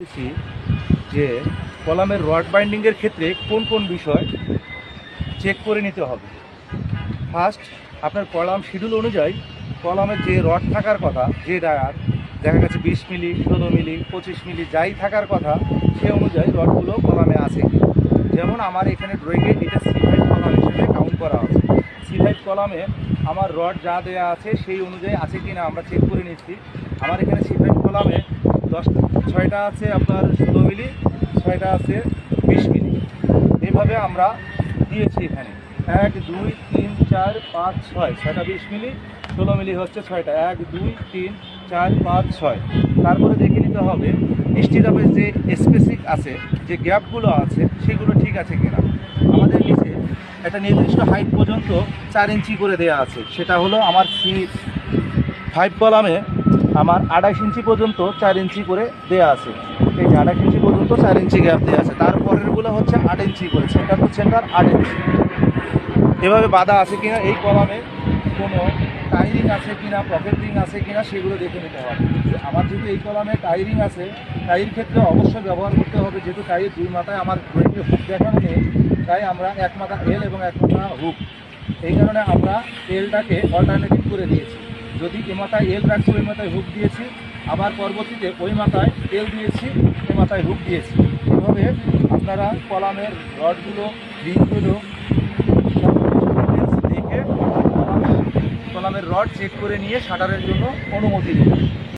বলছি যে কলামের রড বাইন্ডিংয়ের ক্ষেত্রে কোন কোন বিষয় চেক করে নিতে হবে। ফার্স্ট, আপনার কলাম শিডিউল অনুযায়ী কলামের যে রড থাকার কথা, যে ডায়ার দেখা গেছে 20 মিলি, 16 মিলি, 25 মিলি যাই থাকার কথা, সে অনুযায়ী রডগুলো কলামে আছে। যেমন আমার এখানে ড্রয়িংয়ে এটা C5 কলাম হিসেবে কাউন্ট করা আছে। C5 কলামে আমার রড যা দেওয়া আছে সেই অনুযায়ী আছে কি না আমরা চেক করে নিচ্ছি। আমার এখানে C5 কলামে 6টা আছে আপনার 16 মিলি, 6টা আছে 20 মিলি, এইভাবে আমরা দিয়েছি এখানে 1 2 3 4 5 6, 6টা 20 মিলি, 16 মিলি হচ্ছে 6টা, 1 2 3 4 5 6। তারপরে দেখে নিতে হবে স্টিরাপের যে স্পেসিক আছে, যে গ্যাপগুলো আছে সেগুলো ঠিক আছে কিনা। আমাদের নিচে একটা নির্দিষ্ট হাইট পর্যন্ত 4 ইঞ্চি করে দেওয়া আছে, সেটা হলো আমার C5 কলামে আমার 28 ইঞ্চি পর্যন্ত 4 ইঞ্চি করে দেওয়া আছে। এই যে 28 ইঞ্চি পর্যন্ত 4 ইঞ্চি গ্যাপ দেওয়া আছে, তারপরেরগুলো হচ্ছে 8 ইঞ্চি করে, সেন্টার টু সেন্টার 8 ইঞ্চি। এভাবে বাঁধা আছে কিনা, এই কলামে কোনো টাইরিং আছে কিনা, পকেট রিং আছে কিনা সেগুলো দেখে নিতে হবে। আমার যেহেতু এই কলামে টাইরিং আছে, টাইর ক্ষেত্রে অবশ্যই ব্যবহার করতে হবে, যেহেতু টাইর দুই মাথায় আমার ড্রয়িংয়ে হুক দেখানো নেই, তাই আমরা এক মাথা এল এবং এক মাথা হুক, এই কারণে আমরা এলটাকে অল্টারনেটিভ করে দিয়েছি। যদি এ মাথায় এল রাখছি ওই মাথায় হুক দিয়েছি, আবার পরবর্তীতে ওই মাথায় এল দিয়েছি, এ মাথায় হুক দিয়েছি। এভাবে আপনারা কলামের রডগুলো, রিংগুলো সব দেখে কলামের রড চেক করে নিয়ে শাটারের জন্য অনুমতি দেবেন।